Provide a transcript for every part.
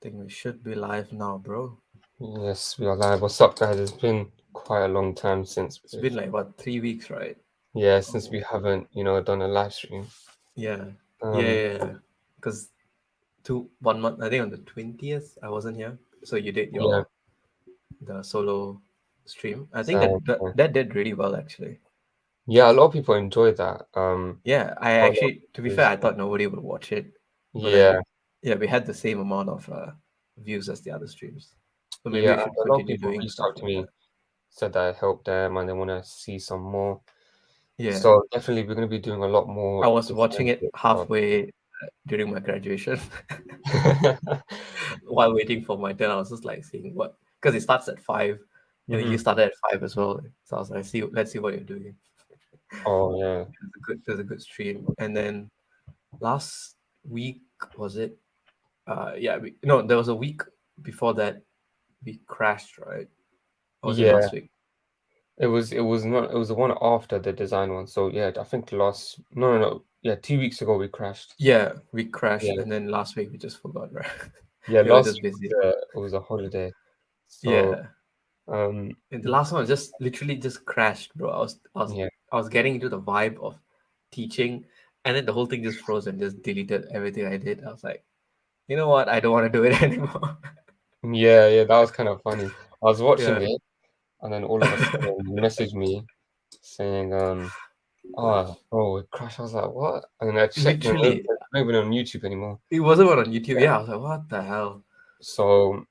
think we should be live now, bro. Yes, we are live. What's up, guys? It's been quite a long time since It's been like what 3 weeks, right? since Oh, we haven't, done a live stream. yeah, Um, yeah. Because 1 month, I think on the 20th, I wasn't here. So you did yeah, the solo stream. I think so that did really well actually. yeah, a lot of people enjoy that. Yeah, I A lot of actually, to be fair, is I thought nobody would watch it, but yeah, then yeah, we had the same amount of views as the other streams. So maybe yeah, we and should a lot of continue people doing reached stuff out to like me, that. said that I helped them, and they want to see some more. Yeah, So definitely, we're going to be doing a lot I more was watching design it stuff. halfway during my graduation. While waiting for my turn, I was just like seeing what, because it starts at 5. You hmm started at 5 as well, so I was like, let's see what you're doing. Oh yeah, It was a good stream. And then last week was it? Yeah, no, there was a week before that we crashed, right? Or was it yeah. last week? It was not. It was the one after the design one. So yeah, I think last no no no yeah 2 weeks ago we crashed. Yeah, we crashed, Yeah, and then last week we just forgot, right? yeah. We were Last just week busy. was a holiday. So Yeah, um and the last one just literally just crashed, bro. yeah I was getting into the vibe of teaching, and then the whole thing just froze and just deleted everything I did. I was like, you know what? I don't want to do it anymore. yeah that was kind of funny. I was watching Yeah, it, and then all of a sudden you messaged me saying oh bro it crashed. I was like what? And then I checked and literally, it's not even on YouTube anymore. it wasn't one on YouTube. Yeah. Yeah, I was like, what the hell? So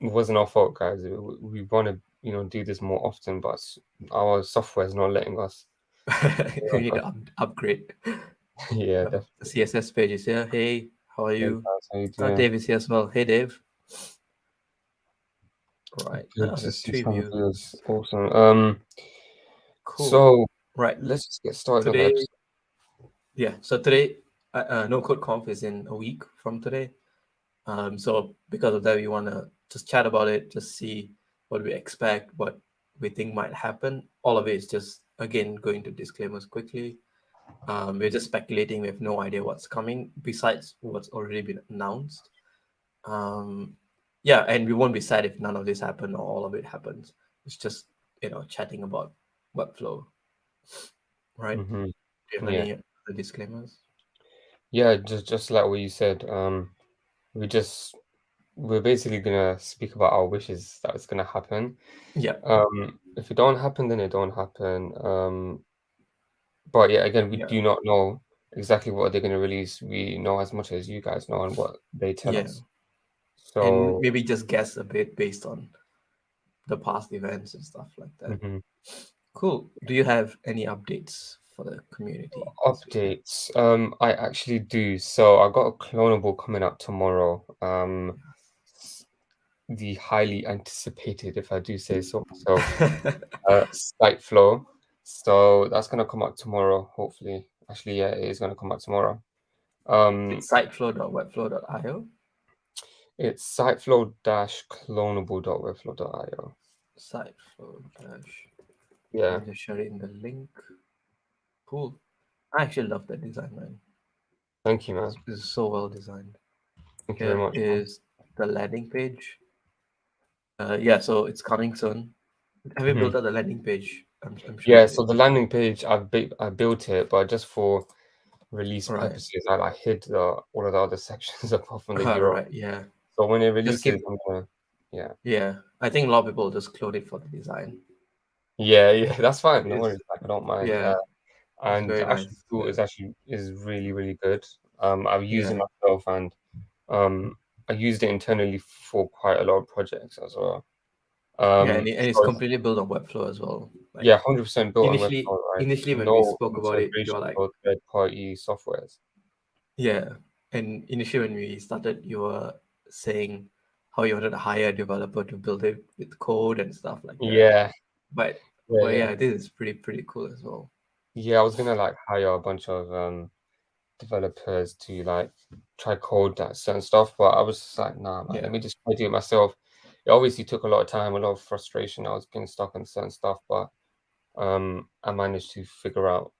it wasn't our fault, guys. We want to do this more often, but our software is not letting us. We need to upgrade. Yeah, The definitely. CSS page is here. Hey, how are Hey you? guys, how you Oh, doing? Dave is here as well. Hey, Dave. Right. Good Oh, to there's see three some views. viewers. Awesome. Cool. So Right. let's just get started on the Today, episode. yeah. So today, No Code Conf is in a week from today. So because of that, we want to just chat about it, just see what we expect, what we think might happen. All of it is just again going to disclaimers quickly. We're just speculating. We have no idea what's coming besides what's already been announced. Um, yeah, and we won't be sad if none of this happen or all of it happens. It's just chatting about Webflow, right? hmm Do you have Yeah, any other disclaimers? yeah. Just like what you said. We just we're basically gonna speak about our wishes that it's gonna happen. Yeah, If it don't happen, then it don't happen. But yeah, again, we yeah, do not know exactly what they're gonna release. We know as much as you guys know and what they tell yeah, us. and So. maybe just guess a bit based on the past events and stuff like that. Mhm. Cool. Do you have any updates for the community this week? Updates. I actually do. So I got a clonable coming out tomorrow. S- the highly anticipated, if I do say so myself, Flow. So that's gonna come out tomorrow, hopefully. Actually, yeah, it is gonna come out tomorrow. Um, It's siteflow.webflow.io. it's siteflow-clonable.webflow.io. Siteflow dash. Yeah, I'm just sharing the link. Cool. I actually love that design, man. thank you, man. It's so well designed. Thank you very Here much, man. is the landing page. Yeah, so it's coming soon. Have you built Mhm. out the landing page? I'm sure you Yeah, did. so the landing page, I built it, but just for release Right. purposes, I like hid all of the other sections apart from the All URL. right. Yeah. So when it Just releases, keep. I'm gonna, yeah, Yeah. I think a lot of people just clone it for the design. yeah, that's fine. No It's worries, like, I don't mind. yeah. It's And very actually, nice. the tool Yeah. is really really good. I've used it Yeah. myself, and um, I used it internally for quite a lot of projects as well. Yeah, and it's So completely built on Webflow as well. Like yeah, 100% built on initially, Webflow, right? initially when we No spoke about it, you're integration like, for third-party softwares. yeah. And initially when we started, you were saying how you wanted to hire a developer to build it with code and stuff like that. Yeah, But yeah, but yeah. yeah, this is pretty cool as well. Yeah, I was gonna like hire a bunch of developers to like try code that certain stuff, but I was just like, nah, man, Yeah. let me just try do it myself. It obviously took a lot of time, a lot of frustration. I was getting stuck on certain stuff, but I managed to figure out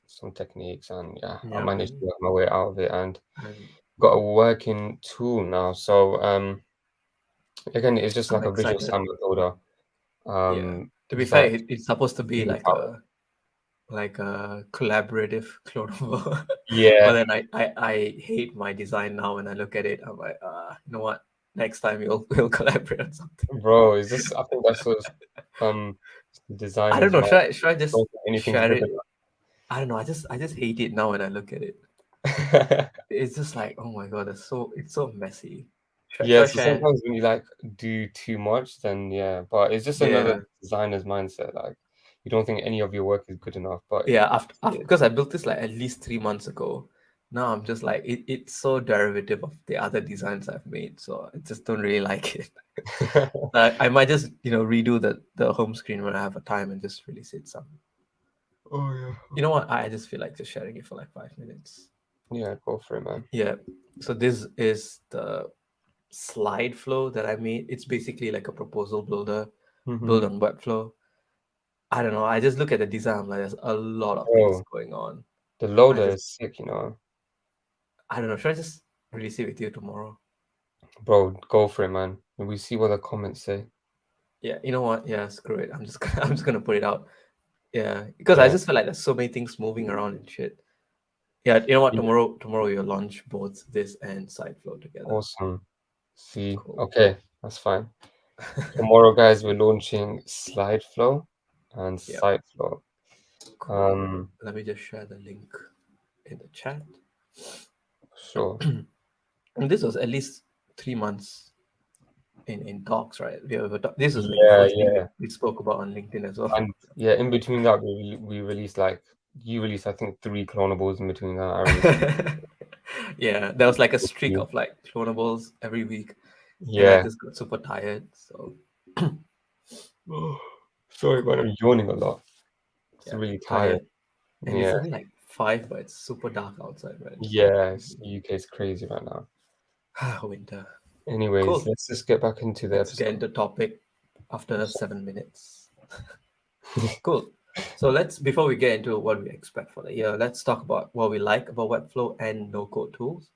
some techniques, and yeah, I Yeah, managed to man. work my way out of it and And got a working tool now. So Again, it's just I'm like a visual excited. sandwich builder. Yeah. To be fair, That it's supposed to be really like powerful. a collaborative clonable. But Yeah, then I hate my design now when I look at it. I'm like, you know what? Next time we'll collaborate on something. bro. It's just I think that's what I don't designers know. mind. Should I just Don't think anything's share good it? I don't know. I just hate it now when I look at it. enough. It's just like, oh my god, it's so messy. Should Yeah, I so share? sometimes when you like do too much, then yeah, but it's just another Yeah, designer's mindset. Like you don't think any of your work is good enough, but yeah. After yeah. because I built this like at least 3 months ago. Now I'm just like it's so derivative of the other designs I've made, so I just don't really like it. I might just redo the home screen when I have a time and just release it some. Oh yeah. You know what? I just feel like just sharing it for like 5 minutes. Yeah, go for it, man. Yeah. So this is the slide flow that I made. It's basically like a proposal builder Hmm. built on Webflow. I don't know. I just look at the design. I'm like, there's a lot of things Oh, going on. the I loader just, is sick, you know. I don't know. Should I just release it with you tomorrow? Bro, go for it, man. And we see what the comments say. Yeah. You know what? Yeah. Screw it. I'm just gonna put it out. Yeah. Because I Yeah. just feel like there's so many things moving around and shit. Yeah. You know what? Yeah, Tomorrow we'll launch both this and SideFlow together. awesome. See, Cool. okay, that's fine. Tomorrow, guys, we're launching Slide Flow and Yeah. Site Flow. Cool. Let me just share the link in the chat. Sure. And this was at least 3 months in talks, right? This was like the Yeah, first thing yeah. we spoke about on LinkedIn as well. And yeah, in between that, we released like you released I think 3 clonables in between that. I released Yeah, there was like a streak two. of like clonables every week, and I Yeah. just got super tired. So Oh, sorry, but cool. I'm yawning a lot. It's Yeah, really tired. tired. And it's Yeah. only like 5, but it's super dark outside, right? It's like Yeah, crazy. UK is crazy right now. Winter. Anyways, Cool. let's just get back into the Let's get episode. into topic after 7 minutes. Cool. So before we get into what we expect for the year, let's talk about what we like about Webflow and no-code tools,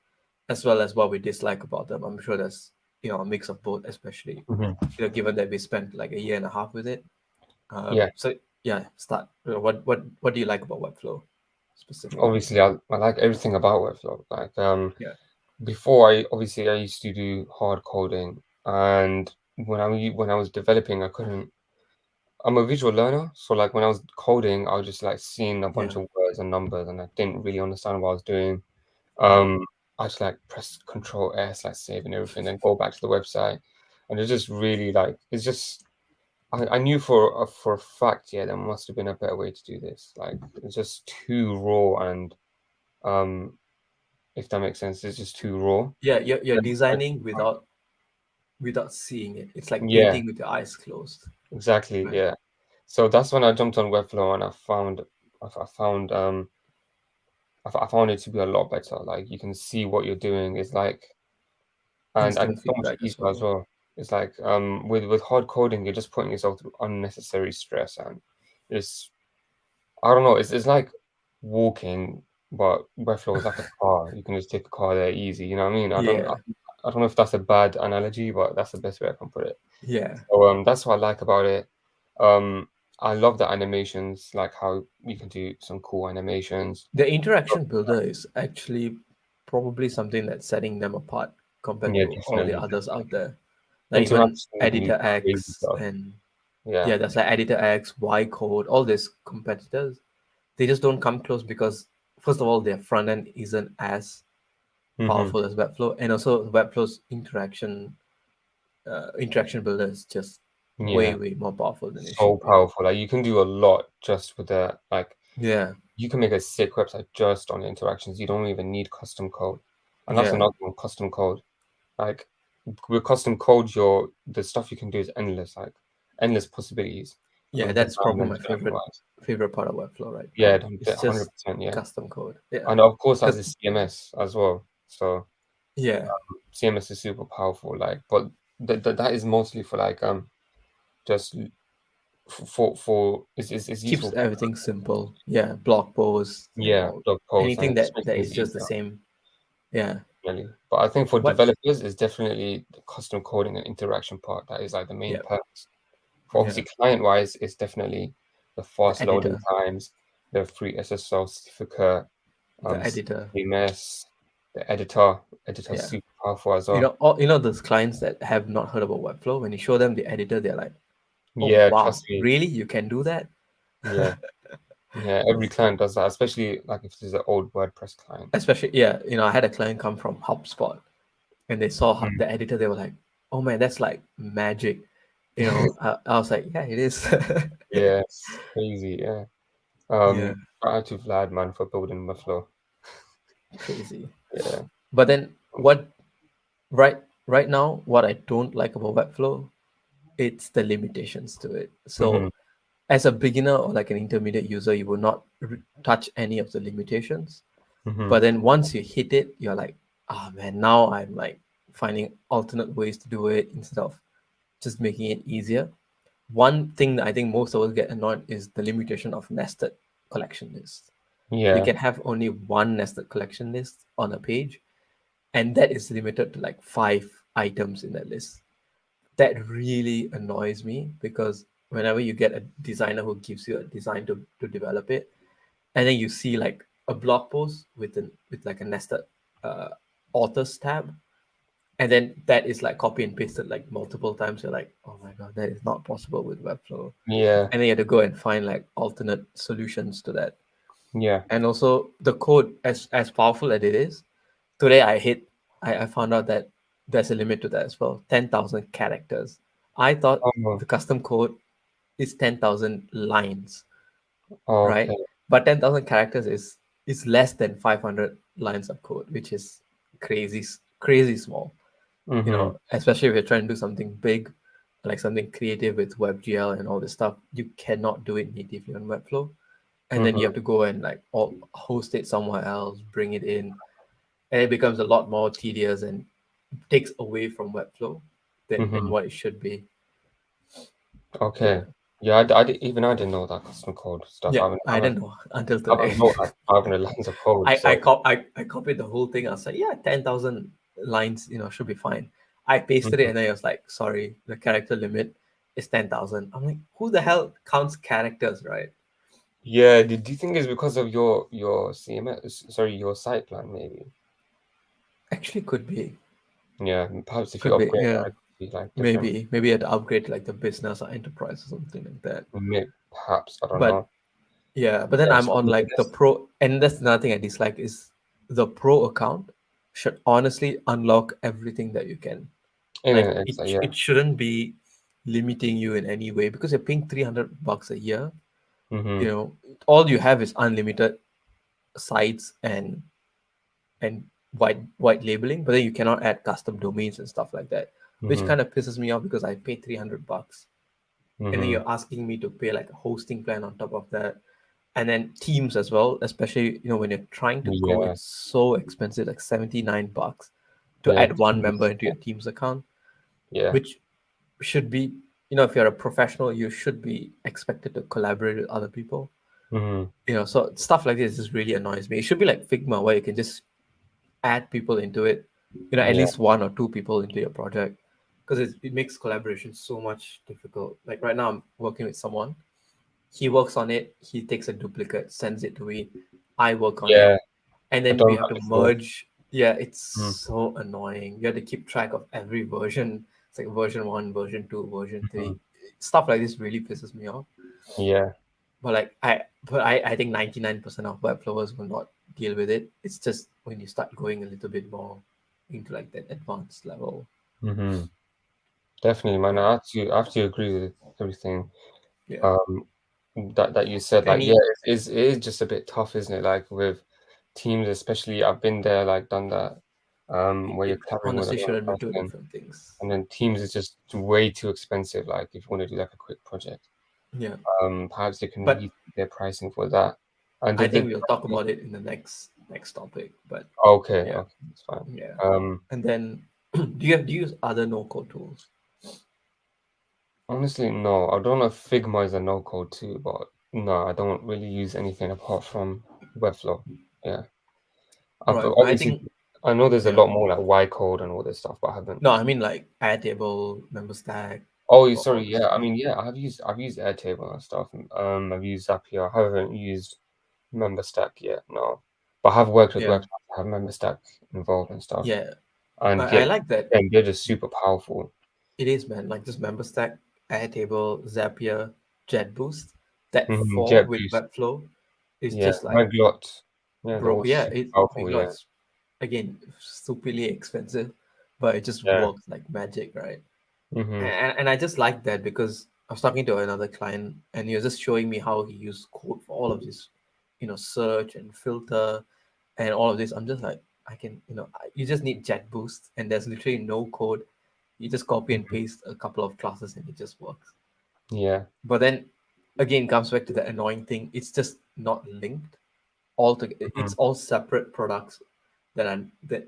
as well as what we dislike about them. I'm sure there's a mix of both, especially Mhm. given that we spent like a year and a half with it. Yeah, So yeah, start. What do you like about Webflow specifically? obviously I like everything about Webflow. Like Yeah, before I used to do hard coding, and when I was developing I couldn't. I'm a visual learner, so like when I was coding, I was just like seeing a bunch yeah, of words and numbers, and I didn't really understand what I was doing. right. I just like press Control S, like save and everything, then go back to the website, and it's just really like it's just. I knew for a fact, yeah, there must have been a better way to do this. Like it's just too raw, and um, if that makes sense, it's just too raw. Yeah, you're And designing without seeing it. It's like yeah, painting with your eyes closed, exactly, right? yeah. So that's when I jumped on Webflow and I found I found it to be a lot better. Like you can see what you're doing. It's like and Instant it's so much feedback as easier as well. well. It's like with hard coding, you're just putting yourself through unnecessary stress and it's I don't know. It's like walking, but Webflow is like a car. You can just take a car there easy. You know what I mean? Yeah, I don't know if that's a bad analogy, but that's the best way I can put it. yeah. So that's what I like about it. Um, I love the animations, like how you can do some cool animations. The interaction builder is actually probably something that's setting them apart compared Yeah, to all the definitely. others out there. Like even Interaction can be Editor crazy X stuff. and Yeah. yeah, there's like Editor X, Y Code, all these competitors. They just don't come close because first of all, their front end isn't as Hmm. powerful as Webflow, and also Webflow's interaction builder is just Yeah. way more powerful than it So should be. powerful. Like you can do a lot just with the like Yeah, you can make a sick website just on interactions. You don't even need custom code. And that's yeah, another one, custom code. Like with custom code, the stuff you can do is endless, like endless possibilities yeah. from That's design probably and my development wise. favorite part of Webflow, right? Yeah, It's just 100%, yeah. custom code. Yeah, And of course as because a CMS as well. So yeah, CMS is super powerful, like but that is mostly for like just for it's keeps useful for everything simple. Yeah, blog posts and yeah, all blog posts and anything it just that makes that things is just the easier. same. Yeah, definitely. But I think for What? developers, it's definitely the custom coding and interaction part that is like the main Yeah, perks. For yeah. obviously client-wise, it's definitely the The fast loading editor, times, the free SSL certificate, the editor. CMS, the editor Yeah. super powerful as well. Those clients that have not heard about Webflow, when you show them the editor, they're like, "Oh Yeah, wow, trust me. really? You can do that?" Yeah, yeah. Every client does that, especially like if it's an old WordPress client. Especially, yeah, I had a client come from HubSpot, and they saw Mm. the editor. They were like, "Oh man, that's like magic." I was like, "Yeah, it is." Yeah, it's crazy. Yeah. Yeah, Shout out to Vlad, man, for building Webflow. crazy. Yeah. But then what right right now, what I don't like about Webflow, it's the limitations to it. Mm-hmm. So as a beginner or like an intermediate user, you will not touch any of the limitations. Mm-hmm. But then once you hit it, you're like, oh man, now I'm like finding alternate ways to do it instead of just making it easier. One thing that I think most of us get annoyed is the limitation of nested collection lists. You Yeah. can have only one nested collection list on a page, and that is limited to like 5 items in that list. That really annoys me because whenever you get a designer who gives you a design to develop it, and then you see like a blog post with like a nested uh, authors tab, and then that is like copy and pasted like multiple times. You're like, oh my god, that is not possible with Webflow. Yeah. And then you have to go and find like alternate solutions to that. Yeah. And also the code, as powerful as it is, today I found out that there's a limit to that as well. 10,000 characters. I thought Oh, the custom code is 10,000 lines, okay. right? But 10,000 characters is less than 500 lines of code, which is crazy small. Mm-hmm. Especially if you're trying to do something big, like something creative with WebGL and all this stuff, you cannot do it natively on Webflow. And then you Mm-hmm. have to go and like host it somewhere else, bring it in, and it becomes a lot more tedious and takes away from Webflow than Mm-hmm. what it should be. Okay. Yeah. Yeah, even I didn't know that custom code stuff. Yeah, I didn't know until I today. haven't wrote like 500 lines of code, so. I copied the whole thing. I was like, yeah, 10,000 lines, should be fine. I pasted it Mhm. and then I was like, sorry, the character limit is 10,000. I'm like, who the hell counts characters, right? Yeah, do you think it's because of your CMS, sorry, your site plan maybe? Actually, could be. Yeah, perhaps if you Could be. upgrade Yeah. that, it could be like different. Maybe I had to upgrade to like the business or enterprise or something like that. Perhaps, I don't But know. yeah, but then Yeah, I'm so on maybe like the pro, and that's another thing I dislike is the pro account should honestly unlock everything that you can. Like it's like, yeah. it shouldn't be limiting you in any way because you're paying $300 a year. Mm-hmm. All you have is unlimited sites and white labeling, but then you cannot add custom domains and stuff like that, which Mm-hmm. kind of pisses me off because I paid $300, and then Mm-hmm. you're asking me to pay like a hosting plan on top of that, and then Teams as well. Especially when you're trying to go, Yeah, it's so expensive, like $79 to yeah, add one member Teams. into your Teams account, Yeah. which should be, if you're a professional, you should be expected to collaborate with other people. Mm-hmm. So stuff like this just really annoys me. It should be like Figma where you can just add people into it, at Yeah. least one or two people into your project, because it makes collaboration so much difficult. Like right now, I'm working with someone. He works on it. He takes a duplicate, sends it to me. I work on it, Yeah. and I've then we done have that to before. merge. Yeah, it's Mm. so annoying. You have to keep track of every version. It's like version 1, version 2, version Mhm. 3. Stuff like this really pisses me off. Yeah. But I think 99% of Webflowers will not deal with it. It's just when you start going a little bit more into like that advanced level. Mm-hmm. Definitely, man. Yeah. I have to agree with everything. Yeah. Um, that you said. Like, yeah, Any it is just a bit tough, isn't it? Like with teams, especially. I've been there, like done that. Where you're it collaborating with honestly another shouldn't be two person, different things. and then teams is just way too expensive. Like if you want to do like a quick project, Yeah. perhaps they can But release their pricing for that. And I think we'll talk about it in the next topic. But okay, yeah. okay, that's fine. Yeah. And then do you use other no code tools? Honestly, no, I don't know if Figma is a no-code too, but no, I don't really use anything apart from Webflow. Yeah, I've Right. I obviously think I know there's a Yeah. lot more like Y code and all this stuff, but I haven't. No, I mean like Airtable, Memberstack, Oh, sorry, all this yeah. I stuff. mean, yeah, I've used Airtable and stuff. I've used Zapier. I haven't used MemberStack yet, no. But I have worked with Yeah. websites that have MemberStack involved and stuff. Yeah. And I yet, like that. and they're just super powerful. It is, man. Like just Memberstack, Airtable, Zapier, JetBoost. That four with JetBoost, Webflow is yeah, just like, Reglot, yeah, they're bro. all Yeah, super it powerful. Big Yeah, Lots again, stupidly expensive, but it just yeah, works like magic, right? mm-hmm, And I just like that because I was talking to another client and he was just showing me how he used code for all of this, search and filter and all of this. I'm just like, I can, you just need JetBoost and there's literally no code. You just copy and hmm, paste a couple of classes and it just works. yeah, But then again, comes back to the annoying thing. It's just not linked all together. hmm, It's all separate products that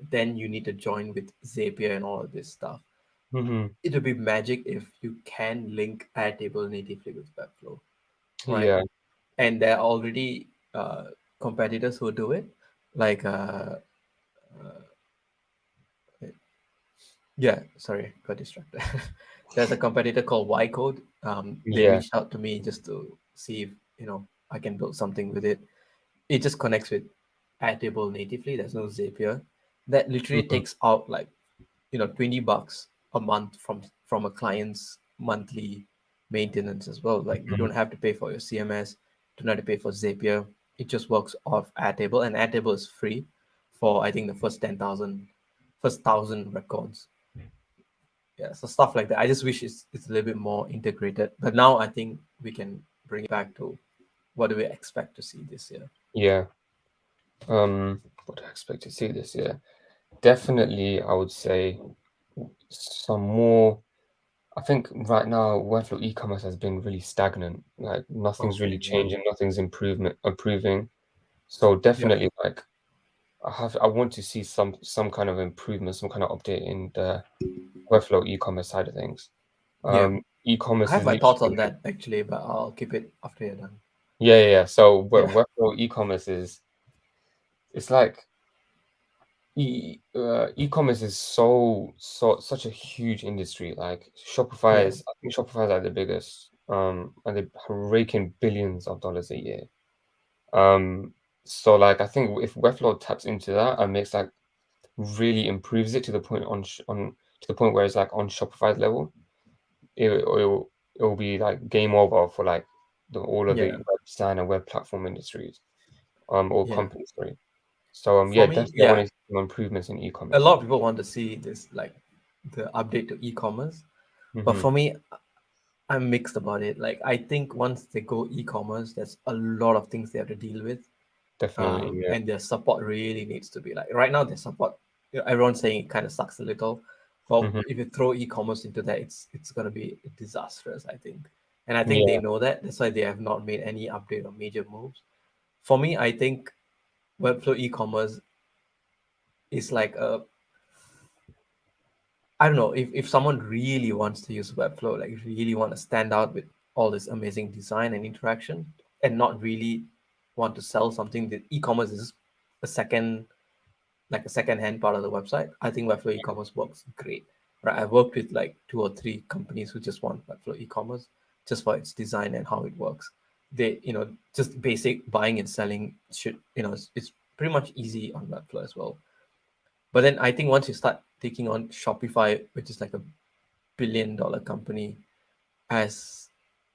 then you need to join with Zapier and all of this stuff. hmm, It would be magic if you can link Airtable natively with Webflow, right? yeah, And there are already competitors who do it, like yeah, sorry, got distracted. There's a competitor called Ycode. They yeah, reached out to me just to see if I can build something with it. It just connects with Airtable natively. There's no Zapier. That literally hmm, takes out like $20 a month from a client's monthly maintenance as well. Like you hmm, don't have to pay for your CMS, don't have to pay for Zapier. It just works off Airtable, and Airtable is free for I think the first thousand records. Yeah, so stuff like that. I just wish it's a little bit more integrated. But now I think we can bring it back to what do we expect to see this year. yeah. What do I expect to see this year? Definitely, I would say some more. I think right now, Webflow e-commerce has been really stagnant. Like nothing's Okay, really yeah, changing, nothing's improving. So yeah, definitely, like I want to see some kind of improvement, some kind of update in the Webflow e-commerce side of things. yeah. I E-commerce have is my thoughts on literally that actually, but I'll keep it after you're done. yeah, yeah, yeah. So Yeah, Webflow e-commerce is it's like e-commerce is such a huge industry. Like yeah, I think Shopify is like the biggest, and they're raking billions of dollars a year. So like I think if Webflow taps into that and makes like really improves it to the point on to the point where it's like on Shopify's level, it will be like game over for like all of the yeah, web design and web platform industries, or yeah. companies, sorry. So yeah, For me, definitely I want yeah, to see some improvements in a e-commerce. lot of people want to see this like the update to e-commerce, but Hmm. for me, I'm mixed about it. Like I think once they go e-commerce, there's a lot of things they have to deal with, Definitely, yeah. and their support really needs to be like right now. Their support, everyone's saying it kind of sucks a little, but Hmm. if you throw e-commerce into that, it's gonna be disastrous, I think, and I think they Yeah. know that. That's why they have not made any update or major moves. For me, I think Webflow e-commerce is like a I don't know if someone really wants to use Webflow, like really want to stand out with all this amazing design and interaction, and not really want to sell something. That e-commerce is a second hand part of the website. I think Webflow e-commerce works great. Right, I've worked with like 2 or 3 companies who just want Webflow e-commerce just for its design and how it works. They, just basic buying and selling should, it's pretty much easy on Webflow as well. But then I think once you start taking on Shopify, which is like a billion-dollar company, as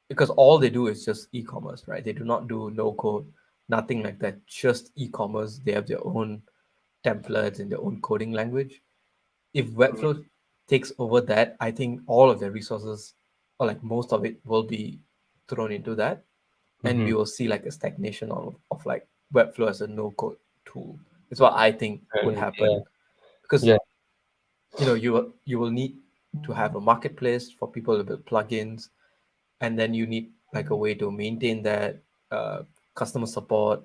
because all they do is just e-commerce, right? They do not do no code, nothing like that, just e-commerce. They have their own templates and their own coding language. If Webflow takes over that, I think all of their resources, or like most of it, will be thrown into that, and Hmm. we will see like a stagnation of like Webflow as a no-code tool. It's what I think would Yeah. happen because Yeah. you will need to have a marketplace for people to build plugins, and then you need like a way to maintain that customer support,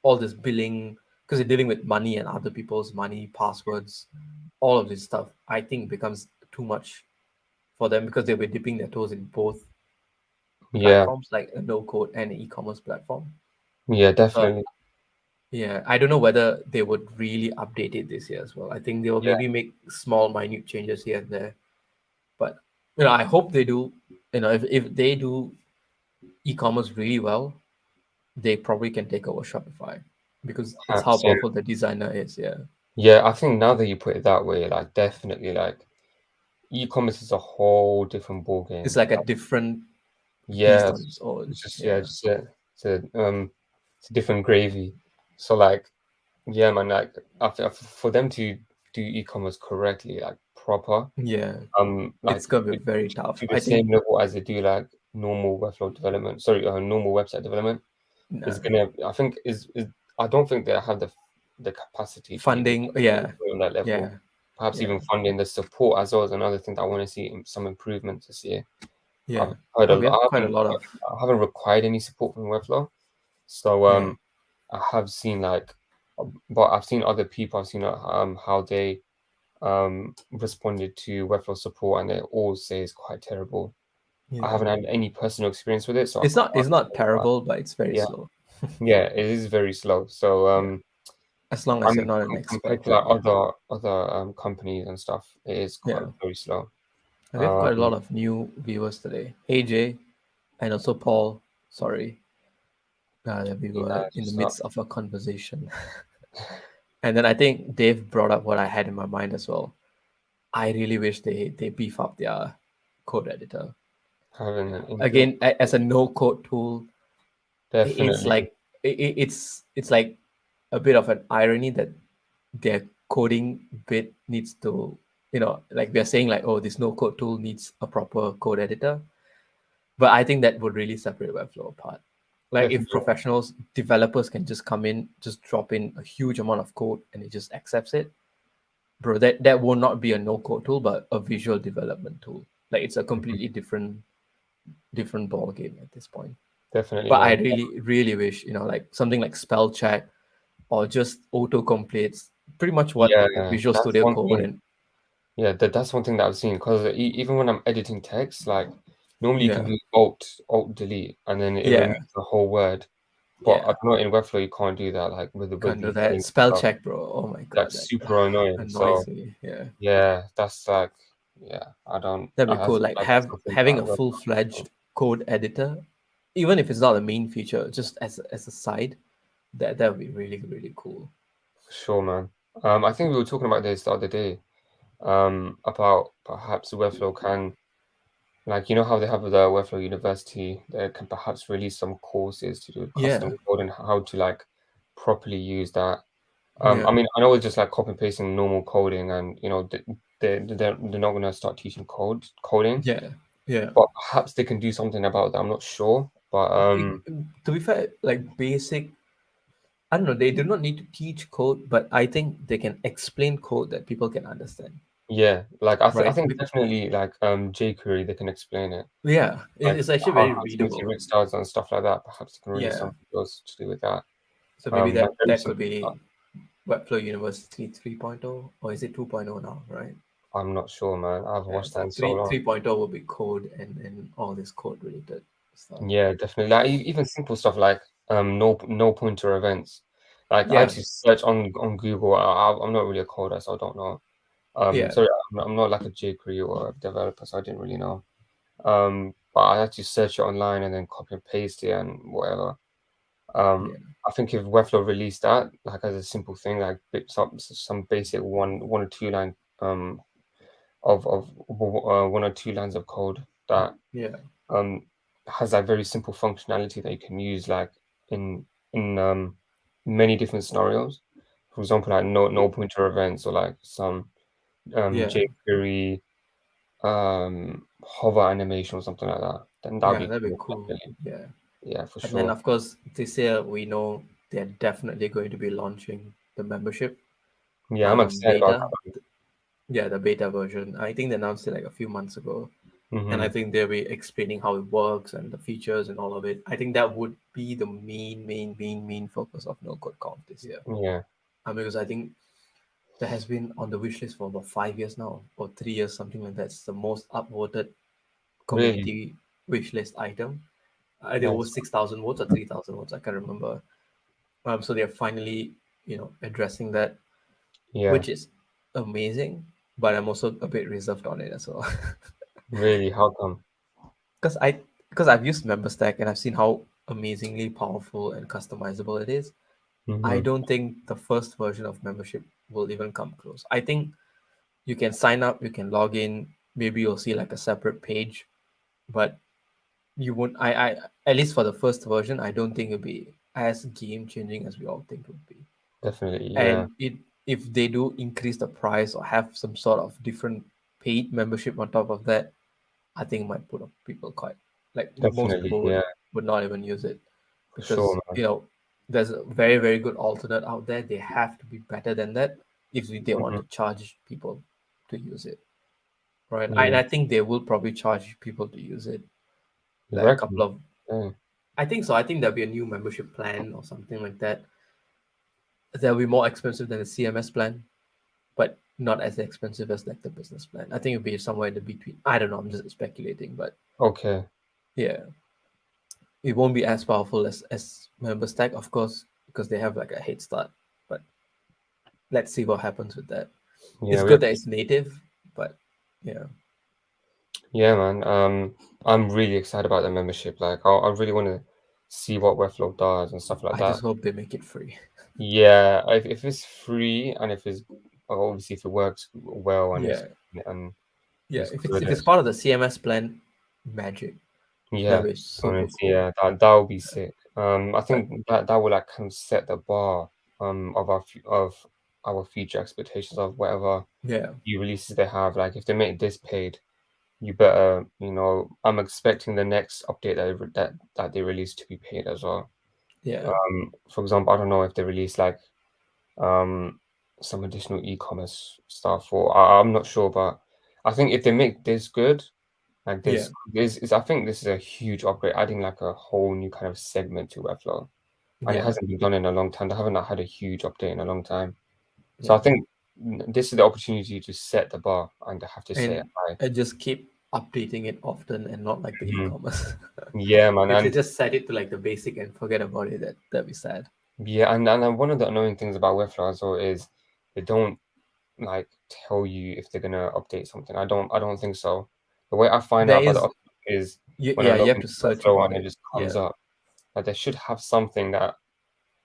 all this billing, because you're dealing with money and other people's money, passwords, all of this stuff. I think becomes too much for them because they'll be dipping their toes in both Yeah. platforms, like a no code and an e-commerce platform. Yeah. So Definitely. Yeah, I don't know whether they would really update it this year as well. I think they will Yeah, maybe make small, minute changes here and there. But I hope they do. If they do e-commerce really well, they probably can take over Shopify because it's how perhaps. Yeah, powerful the designer is. Yeah, yeah. I think now that you put it that way, like definitely, like e-commerce is a whole different ball it's game. like a different beast Yeah, on its own. it's just Yeah, it's a different gravy. So like yeah, man, like for them to do e-commerce correctly, like proper, yeah, like it's gonna be to very tough. to the I think same level as they do like normal Webflow development. Sorry, normal website development is no, gonna. I think is I don't think they have the capacity to even funding. Yeah, on that level. yeah, Perhaps yeah, even funding the support as well is another thing that I want to see some improvements this year. I've yeah. heard a And we have lot. quite a lot of I haven't required any support from Webflow, so yeah, I have seen like, but I've seen other people. I've seen how they responded to Webflow support, and they all say it's quite terrible. I yeah. haven't had any personal experience with it, so I It's can't. not terrible, but it's very Yeah, slow. yeah, it is very slow. So Yeah, as long I as you're mean, not an compared expert, to like then yeah, other companies and stuff, it is quite yeah. very slow. And we have quite a Um, lot of new viewers today. Hey Jay, and also Paul. Sorry, that we were yeah, in the just not midst of a conversation, and then I think Dave brought up what I had in my mind as well. I really wish they beef up their code editor. having an inbuilt. Again, as a no code tool, it's Definitely. like it's like a bit of an irony that their coding bit needs to, like we are saying, like, oh, this no code tool needs a proper code editor, but I think that would really separate Webflow apart. Like if Definitely. professionals developers can just come in, just drop in a huge amount of code and it just accepts it, bro, that will not be a no code tool but a visual development tool. Like it's a Mhm. completely different ball game at this point. Definitely, But I man. really really wish, like something like spell check or just auto completes pretty much what Yeah, Visual that's Studio one Code thing. and Yeah, that's one thing that I've seen because even when I'm editing text, like normally you can yeah, do Alt Delete and then it yeah, removes the whole word. But I yeah. don't know in Webflow you can't do that, like with Can't do the that. heading Spell stuff. check, bro. Oh my god, That's that super annoying. So annoys me. Yeah. yeah, that's like yeah, I don't. That'd be I cool. feel Like like that's something having that a full Webflow fledged code editor, even if it's not a main feature, just as a side, that would be really really cool. for sure, man. I think we were talking about this the other day. About perhaps Webflow can. Like, you know how they have the Webflow University, they can perhaps release some courses to do custom Yeah, code and how to like properly use that. I yeah, mean, I know it's just like copy and pasting normal coding, and you know they're not gonna start teaching coding, yeah, yeah. but perhaps they can do something about that. I'm not sure, but It- to be fair, like basic, I don't know. They do not need to teach code, but I think they can explain code that people can understand. yeah, like I Right? think definitely like jQuery they can explain it, Yeah, like it's actually very how to make it readable. root styles and stuff like that. Perhaps they can release Yeah. some videos to do with that. So maybe Like very that could simple stuff. be Webflow University 3.0, or is it 2.0 now, right? I'm not sure, man. I haven't Yeah, watched that so in so long. 3.0 will be code and all this code related stuff. Yeah, definitely. Like even simple stuff like no pointer events. Like I Yeah, actually search on Google. I'm not really a coder, so I don't know. yeah, Sorry, I'm not like a jQuery or a developer, so I didn't really know. But I actually search it online and then copy and paste it and whatever. yeah, I think if Webflow released that, like as a simple thing, like some basic one or two line of one or two lines of code that yeah, um, has that very simple functionality that you can use like in in many different scenarios. For example, like no pointer events or like some yeah, jQuery hover animation or something like that. Then that would yeah. be That'd be cool, cool. definitely. Yeah, Yeah, for and then sure. of course this year we know they're definitely going to be launching the membership Yeah, I'm excited about beta. that. Yeah, the beta version. I think they announced it like a few months ago, and I Hmm. think they'll be explaining how it works and the features and all of it. I think that would be the main focus of No Code Conf this year. Yeah, Because I think that has been on the wish list for about 5 years now, or 3 years, something like that. It's the most upvoted really community wish list item. I think over nice. 6,000 votes or 3,000 votes. I can't remember. So they're finally, addressing that, Yeah, which is amazing. But I'm also a bit reserved on it as well. really. How come? because I because I've used MemberStack and I've seen how amazingly powerful and customizable it is. I Mm-hmm. don't think the first version of membership will even come close. I think you can sign up, you can log in, maybe you'll see like a separate page, but you won't. I at least for the first version, I don't think it'll be as game changing as we all think it would be. Definitely. Yeah. And if they do increase the price or have some sort of different paid membership on top of that, I think it might put up people quite like most Definitely. people Yeah. would not even use it For sure, because man. there's a very very good alternate out there. They have to be better than that if they want Mm-hmm. to charge people to use it, right? And Yeah. I think they will probably charge people to use it You like a reckon? couple of. Yeah. I think so. I think there'll be a new membership plan or something like that. That'll be more expensive than the CMS plan, but not as expensive as like the business plan. I think it'll be somewhere in the between. I don't know. I'm just speculating, but Okay. yeah, it won't be as powerful as member stack, of course, because they have like a head start. But let's see what happens with that. Yeah. It's We good have that to. it's native, but yeah, Yeah, man. I'm really excited about the membership. Like, I really want to see what Webflow does and stuff like I that. just hope they make it free. Yeah, if it's free and if it's obviously if it works well Yeah, and yeah. it's If good, it's part of the CMS plan, magic. yeah, That'll be super honestly, cool. yeah, that would be sick. I But think that will like kind of set the bar of our future expectations of whatever yeah, new releases they have. Like if they make this paid, you better, I'm expecting the next update that they release to be paid as well. yeah, For example, I don't know if they release like um some additional e-commerce stuff, or I'm not sure, but I think if they make this good, like yeah, this is I think this is a huge upgrade, adding like a whole new kind of segment to Webflow, and it yeah, hasn't been done in a long time. They haven't had a huge update in a long time, so I yeah. think this is the opportunity to set the bar, and they have to set it And high. I just keep updating it often and not like the Mhm. e-commerce. Yeah, man, If they and just set it to like the basic and forget about it, that'd be sad. yeah, and one of the annoying things about Webflow as well is they don't like tell you if they're gonna update something. I don't think so. The way I find There out about the is, update is when I yeah, you log have to into search Webflow about and it it. just comes Yeah, up. Like they should have something that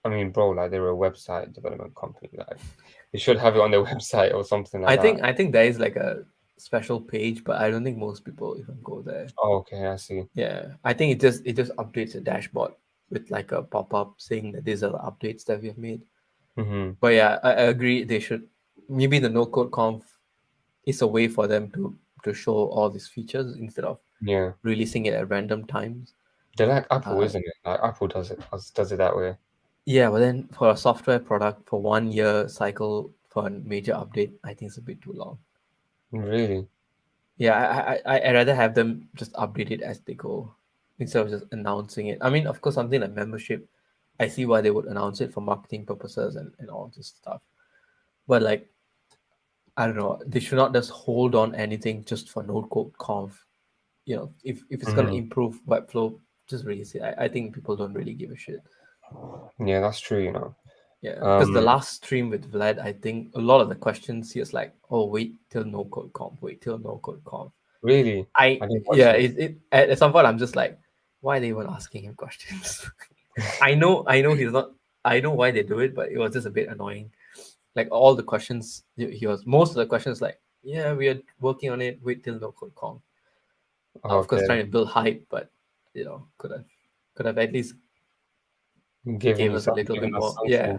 I mean, bro, like they're a website development company. Like they should have it on their website or something like that. I think there is like a special page, but I don't think most people even go there. Oh, okay, I see. Yeah, I think it just updates the dashboard with like a pop up saying that these are the updates that we have made. Mm-hmm. But yeah, I agree. They should maybe the no code conf is a way for them to show all these features instead of Yeah. releasing it at random times. They're like Apple, Uh, isn't it? Like Apple does it that way. yeah, but then for a software product for 1 year cycle for a major update, I think it's a bit too long. Really? Yeah, I'd rather have them just update it as they go instead of just announcing it. I mean, of course, something like membership, I see why they would announce it for marketing purposes and all this stuff. But like, I don't know, they should not just hold on anything just for no code conf. If it's gonna Mm-hmm. improve Webflow, just release it. I think people don't really give a shit. Yeah, that's true. Yeah, because the Um, last stream with Vlad, I think a lot of the questions he was like, "Oh, wait till no code conf, wait till no code conf." really? I I didn't watch yeah, it. it at some point I'm just like, why are they even asking him questions? I know he's not. I know why they do it, but it was just a bit annoying. Like all the questions, he was most of the questions like, "Yeah, we are working on it. Wait till no code conf." Of course, Okay, trying to build hype, but could have at least gave us a little bit giving us more. something. Yeah,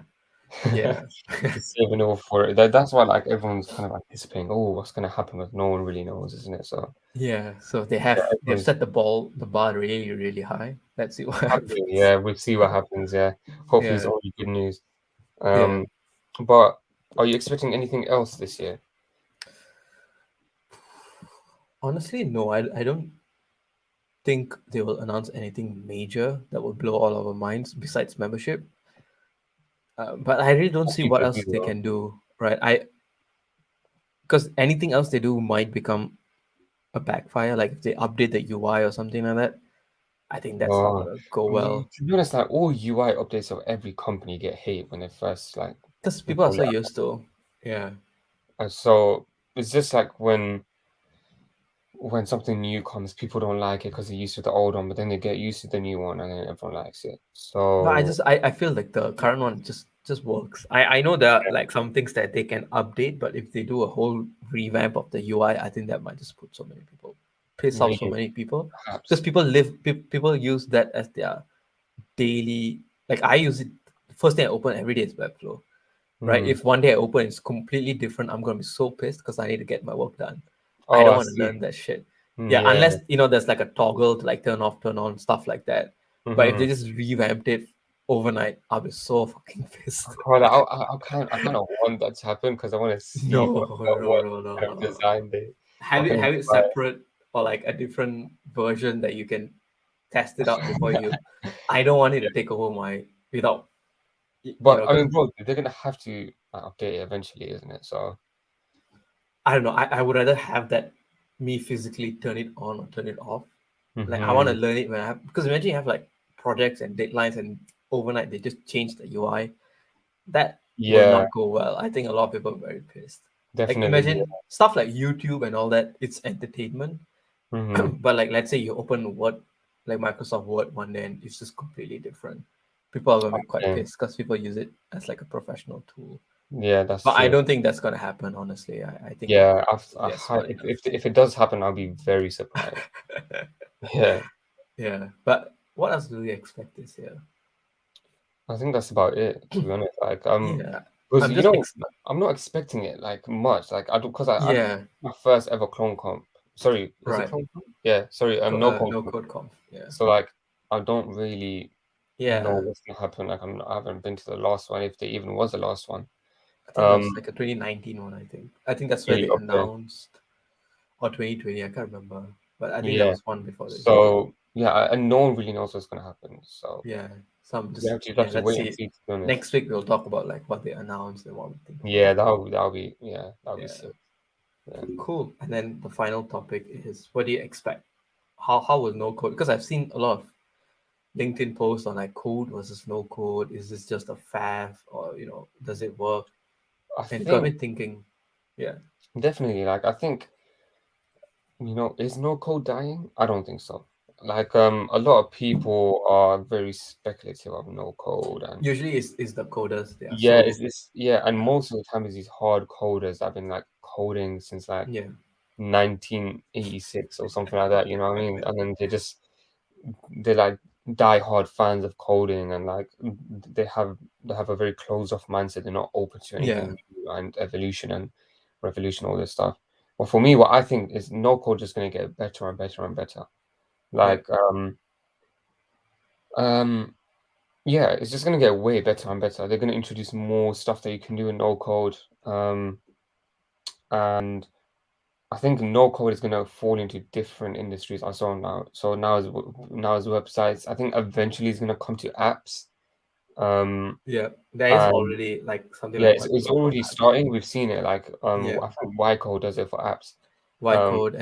yeah. To save it all for it. That's why like everyone's kind of anticipating, oh, what's gonna happen, but no one really knows, isn't it? So Yeah, so they yeah, have everyone's set the bar really really high. Let's see what happy. happens. Yeah, we'll see what happens. Yeah, hopefully it's Yeah, only good news. yeah. Um, but are you expecting anything else this year? Honestly, no. I don't think they will announce anything major that will blow all our minds besides membership. But I really don't I see think what they else do they though. can do. Right? I Because anything else they do might become a backfire. Like if they update the UI or something like that. I think that's not gonna go well To be honest, like all UI updates of every company get hate when they first like because people are roll so it used to. Yeah. out. So it's just like when something new comes, people don't like it because they're used to the old one, but then they get used to the new one and then everyone likes it. But So I feel like the current one just works. I know there are like some things that they can update, but if they do a whole revamp of the UI, I think that might just put so many people, piss off so really, many people, because perhaps. people use that as their daily. Like I use it. The first thing I open every day is Webflow, right? Hmm. If one day I open it's completely different, I'm gonna be so pissed because I need to get my work done. I Oh, don't I want to learn see. that shit. Yeah, Yeah. unless there's like a toggle to like turn off, turn on, stuff like that. But if they Hmm. just revamped it overnight, I'll be so fucking pissed. I kind of want that to happen because I want to see No, no, what no, no, kind of no. design they Have what it kind of have it separate or like a different version that you can test it out before design. you. I don't want it to take over my without But I because mean, bro, they're gonna have to update it eventually, isn't it? So, I don't know. I would rather have that me physically turn it on or turn it off. Like I want to hmm, learn it when I have because imagine you have like projects and deadlines and overnight they just change the UI. That will yeah, not go well. I think a lot of people are very pissed. Like definitely. Yeah. imagine stuff like YouTube and all that, it's entertainment. Hmm. But like let's say you open Word, like Microsoft Word one day and it's just completely different. People are gonna be quite Yeah, pissed because people use it as like a professional tool. yeah, that's But I true. don't think that's gonna happen, honestly. I think Yeah, they're smart enough. if it does happen, I'll be very surprised. Yeah, Yeah. But what else do we expect this year? I think that's about it, to be honest. Like, Yeah. because I'm just I'm not expecting it like much. Like, I don't because I did yeah, my first ever clone comp. Sorry, is it right. clone comp? Yeah, sorry, no code. No code conf. Yeah. So like, I don't really know Yeah. what's gonna happen. Like, I haven't been to the last one, if there even was a last one. I think that was like a 2019 one, I think. I think that's where Really, they okay, announced or 2020, I can't remember. But I think that yeah. was one before this one. So yeah, and no one really knows what's gonna happen. So Yeah. So I'm we just have yeah, to let's wait and see. see. To be honest, Next week we'll talk about like what they announced and what we think about yeah, it. that'll be Yeah. sick. Yeah, Cool. And then the final topic is what do you expect? How will no code? Because I've seen a lot of LinkedIn posts on like code versus no code. Is this just a fad or does it work? I And it got me think thinking. Yeah. definitely. Like, I think is no code dying? I don't think so. Like, a lot of people are very speculative of no code, and Usually is the coders. They are yeah, so is this yeah, and yeah. most of the time it's these hard coders that have been like coding since like Yeah. 1986 or something like that, you know what I mean? And then they're like die-hard fans of coding and like they have a very closed-off mindset. They're not open to Yeah. anything new and evolution and revolution, all this stuff. But for me, what I think is no code just gonna get better and better and better. Yeah. Like um yeah, it's just gonna get way better and better. They're gonna introduce more stuff that you can do in no code. And I think no code is gonna fall into different industries. I saw now. So now is websites. I think eventually it's gonna come to apps. Um, Yeah. There is and already like something yeah, like it's Webflow for already apps. starting. We've seen it. Like Yeah. I think Y code does it for apps. White Um, code,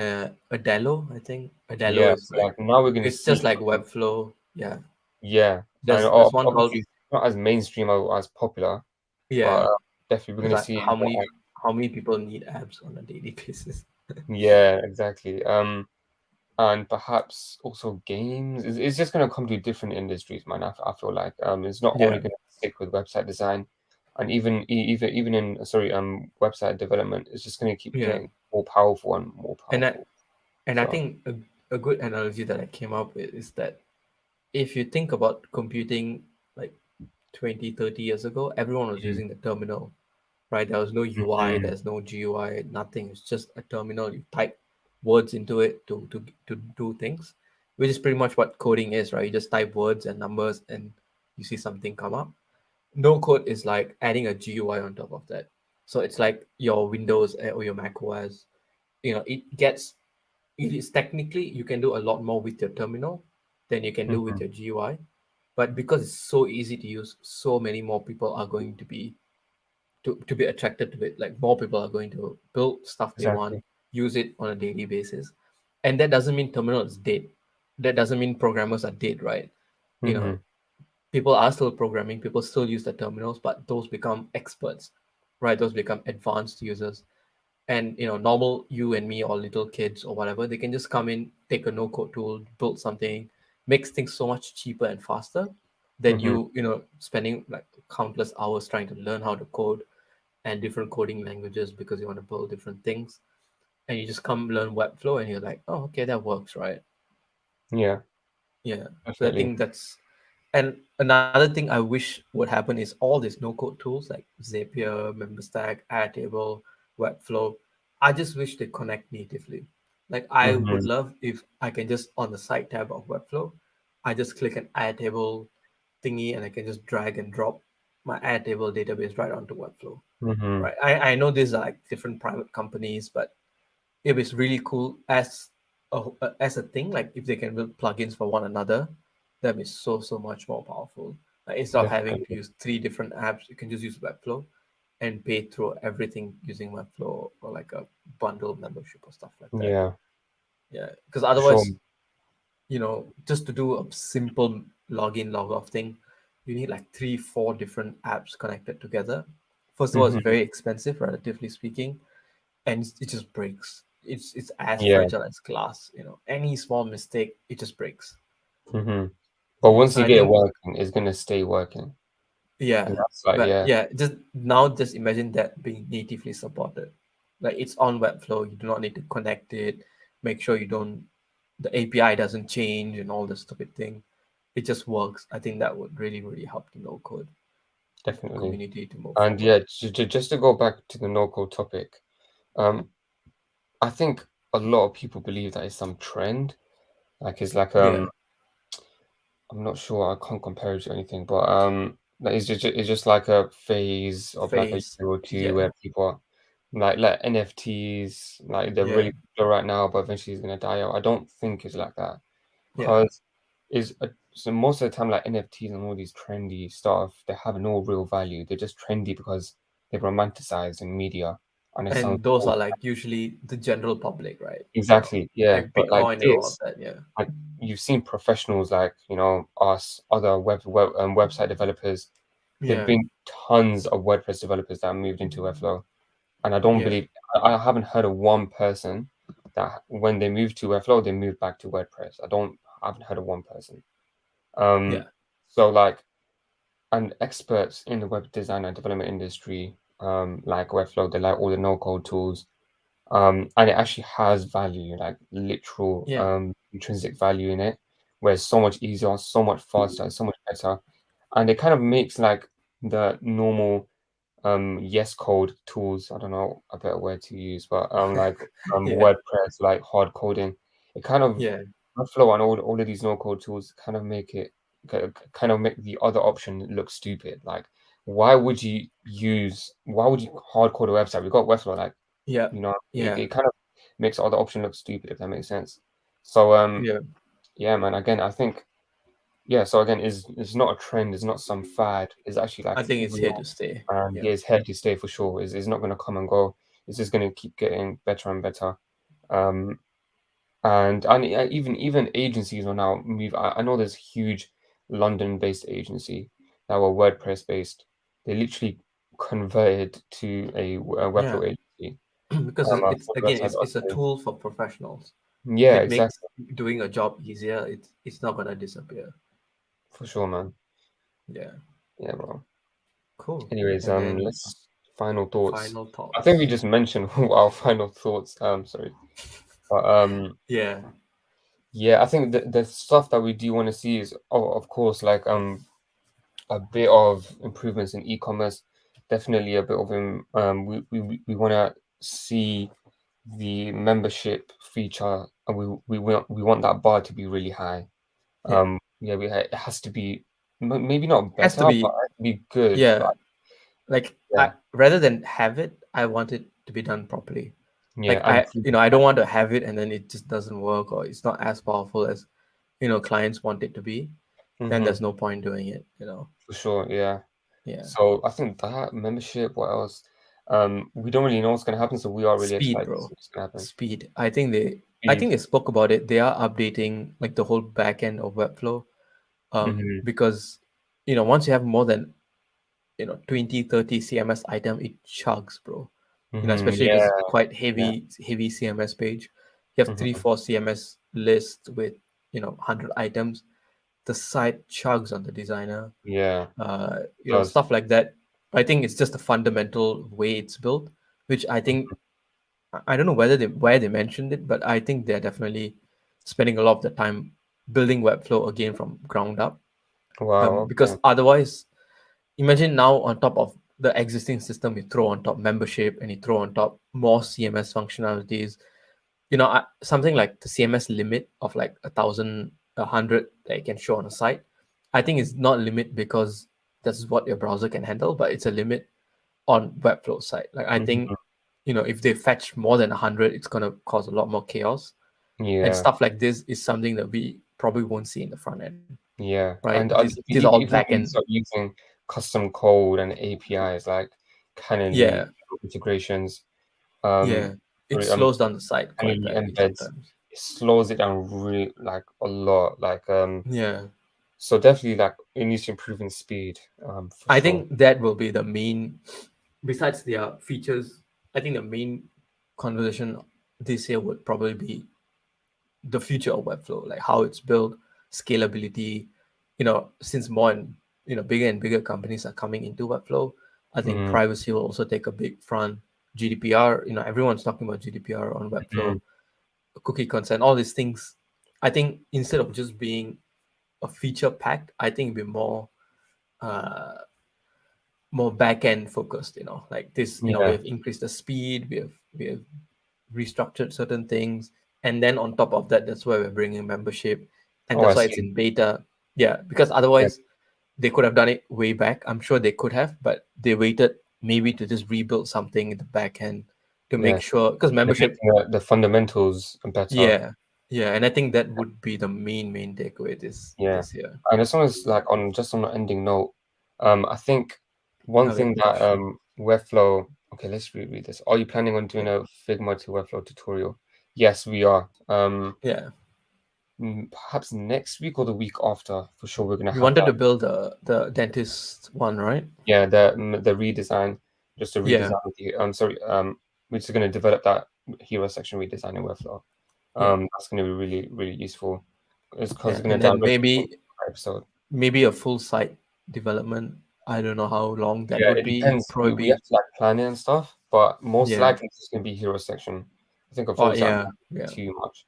Adelo, I think. Adelo yeah. is So like like now we're gonna it's see just like something. Webflow. Yeah. Yeah, and There's one called obviously it's not as mainstream or as popular, but yeah. definitely we're It's gonna like see it more. how many people need apps on a daily basis? Yeah, exactly. And perhaps also games. It's just going to come to different industries, man. I feel like it's not only Yeah. going to stick with website design, and even in sorry website development, it's just going to keep Yeah. getting more powerful and more And I powerful. and I So, think a good analogy that I came up with is that if you think about computing like 20, 30 years ago, everyone was mm, using the terminal, right? There was no UI, mhm, there's no GUI, nothing. It's just a terminal. You type words into it to do things, which is pretty much what coding is, right? You just type words and numbers and you see something come up. No code is like adding a GUI on top of that. So it's like your Windows or your Mac OS. It is technically you can do a lot more with your terminal than you can do with mhm, your GUI. But because it's so easy to use, so many more people are going to be attracted to it. Like more people are going to build stuff they want, exactly. use it on a daily basis. And that doesn't mean terminal is dead. that doesn't mean programmers are dead, right? You know, Mm-hmm. people are still programming, people still use the terminals, but those become experts, right? Those become advanced users. And normal you and me or little kids or whatever, they can just come in, take a no code tool, build something, makes things so much cheaper and faster than Mm-hmm. spending like countless hours trying to learn how to code and different coding languages because you want to build different things. And you just come learn Webflow and you're like, oh, okay, that works, right? Yeah, Yeah. So I definitely. think that's, and another thing I wish would happen is all these no code tools like Zapier, MemberStack, Airtable, Webflow. I just wish they connect natively. Like I would Mm-hmm. love if I can just on the side tab of Webflow, I just click an Airtable thingy and I can just drag and drop my Airtable database right onto Webflow. Mm-hmm. Right. I know these are like different private companies, but it was really cool as a thing. Like if they can build plugins for one another, that is so much more powerful. Like instead of having to Definitely. use three different apps, you can just use Webflow and pay through everything using Webflow or like a bundle membership or stuff like that. Yeah, Yeah, because for sure. otherwise, just to do a simple login log off thing, you need like three, four different apps connected together. First of all, it's Mm-hmm. very expensive, relatively speaking, and it just breaks. It's as Yeah. fragile as glass. Any small mistake, it just breaks. Mm-hmm. But Yeah, once so you I get it think working, it's gonna stay working. And yeah, that's like, but yeah, yeah, just imagine that being natively supported. Like it's on Webflow, you do not need to connect it. Make sure you don't the API doesn't change and all this stupid thing. It just works. I think that would really help the no code definitely. community to move And forward. yeah, just to go back to the no-code topic, um, I think a lot of people believe that it's some trend. Like it's like Yeah, I'm not sure. I can't compare it to anything, but like it's just like a phase of like a phase. year or two Yeah, where people are, like NFTs, like they're yeah, really popular right now, but eventually it's gonna die out. I don't think it's like that yeah, because so most of the time like NFTs and all these trendy stuff, they have no real value. They're just trendy because they're romanticized in media and it sounds and those cool. are like usually the general public, right? Exactly, yeah. Like But like Bitcoin and all of this, that. Yeah, like you've seen professionals like us, other website developers. There've yeah, been tons of WordPress developers that moved into Webflow, and I don't yeah, believe I haven't heard of one person that when they moved to Webflow they moved back to WordPress. I haven't heard of one person. yeah, Um, so like and experts in the web design and development industry, like Webflow, they like all the no code tools, and it actually has value, like literal yeah, intrinsic value in it, where it's so much easier, so much faster, so much better, and it kind of makes like the normal yes code tools, I don't know a better word to use, but like yeah, WordPress, like hard coding, it kind of yeah, Webflow and all of these no code tools kind of make it kind of make the other option look stupid. Like why would you hard code a website? We've got Webflow, like yeah, it yeah, kind of makes the other option look stupid, if that makes sense. So yeah. yeah, man, again I think yeah, so again, it's not a trend, it's not some fad, it's actually I like think it's here real, to stay. and Yeah, yeah, it's here to stay for sure. It's not gonna come and go. It's just gonna keep getting better and better. Um, and even agencies are now move. I know there's huge London-based agency that were WordPress based. They literally converted to a yeah. Webflow agency. Because it's For the again, website it's a development. tool for professionals. If Yeah, it makes exactly, doing a job easier, it's not gonna disappear. for sure, man. Yeah, Yeah, bro. cool. Anyways, And then let's final thoughts. final I think we thoughts. just mentioned our final thoughts. Sorry, but Yeah, yeah, I think the stuff that we do want to see is, of course, like a bit of improvements in e-commerce. Definitely a bit of we want to see the membership feature, and we want that bar to be really high. yeah. Yeah, it has to be maybe not Has better, to but be. it has to be good. Yeah, Like, like yeah, I rather than have it, I want it to be done properly. yeah, Like and I don't want to have it and then it just doesn't work or it's not as powerful as clients want it to be. Then hmm there's no point doing it. for sure, yeah. Yeah. So I think that membership, what else? We don't really know what's gonna happen, so we are really Speed, excited to bro. see what's gonna happen. Speed. I think they I speed. think they spoke about it. They are updating like the whole back end of Webflow, because once you have more than 20, 30 CMS item, it chugs, bro. Especially if Yeah, it's quite yeah, heavy CMS page. You have three, hmm four CMS list with 100 items. The site chugs on the designer. yeah. Does. Stuff like that. I think it's just the fundamental way it's built, which I think I don't know where they mentioned it, but I think they're definitely spending a lot of the time building Webflow again from ground up. Wow. Because Okay. otherwise, imagine now on top of the existing system, you throw on top membership and you throw on top more CMS functionalities. Something like the CMS limit of like 1,000, 100 that you can show on a site. I think it's not limit because that's what your browser can handle, but it's a limit on Webflow side. Like I think, hmm if they fetch more than 100, it's gonna cause a lot more chaos. And Yeah, stuff like this is something that we probably won't see in the front end, yeah. right? And These are all even back when you end. start using custom code and APIs like Yeah, Canonly integrations, yeah. It sorry, slows down the site quite Canonly badly embeds, sometimes. it slows it down really like a lot. Like Yeah. so definitely like it needs to improve in speed, for I sure. think that will be the main, besides their features, I think the main conversation this year would probably be the future of Webflow, like how it's built, scalability. Since more and bigger and bigger companies are coming into Webflow, I think Mm, privacy will also take a big front. GDPR, everyone's talking about GDPR on Webflow, mm, cookie consent, all these things. I think instead of just being a feature packed, I think it'd be uh, more back end focused. Like this. We yeah. have increased the speed. We have restructured certain things, and then on top of that, that's why we're bringing membership, and Oh, I that's why it's see. in beta. Yeah, because Yeah. otherwise they could have done it way back. I'm sure they could have, but they waited maybe to just rebuild something in the back end to Yeah. make sure, because They're membership. making the fundamentals better. Yeah, yeah, and I think that would be the main takeaway Yeah. this year. And as long as like on just on an ending note, I think one Okay, thing for that sure. Webflow, okay, let's reread this. Are you planning on doing Yeah, a Figma to Webflow tutorial? Yes, we are. yeah. Perhaps next week or the week after, for sure we're gonna You have wanted that. to build the dentist one, right? Yeah, the redesign, just a Yeah, redesign of the sorry, we're just gonna develop that hero section redesign in Webflow. yeah, That's gonna be really, really useful. It's because yeah. it's gonna And then direct people to the episode. maybe a full site development. I don't know how long that Yeah, would it be. It would depends. probably We have be, to like plan it and stuff, but most yeah. likely it's just gonna be hero section. I think a Or full site yeah, might be yeah. too much.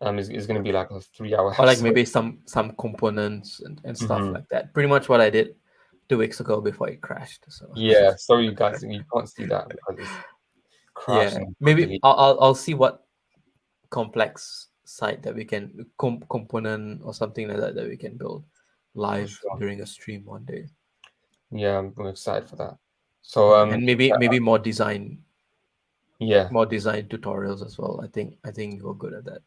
It's gonna be like a 3 hour Or like episode. maybe some components and stuff hmm like that. Pretty much what I did 2 weeks ago before it crashed. So Yeah, sorry you guys, you can't see that because it's yeah, crashing maybe brutally I'll see what complex site that we can component or something like that we can build for live sure. during a stream one day. Yeah, I'm excited for that. So Yeah, and maybe yeah, more design tutorials as well. I think you're good at that.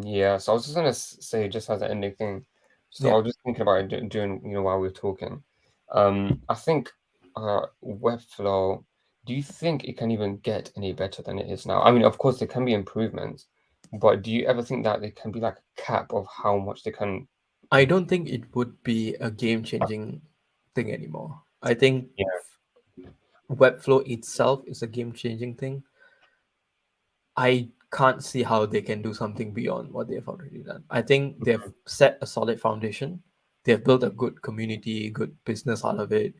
yeah. So I was just gonna say, just as an ending thing. So I Yeah. was just thinking about it during, while we were talking. I think Webflow. Do you think it can even get any better than it is now? I mean, of course, there can be improvements, but do you ever think that there can be like a cap of how much they can? I don't think it would be a game changing thing anymore. I think Yeah. Webflow itself is a game changing thing. I can't see how they can do something beyond what they've already done. I think they've set a solid foundation. They've built a good community, good business out of it.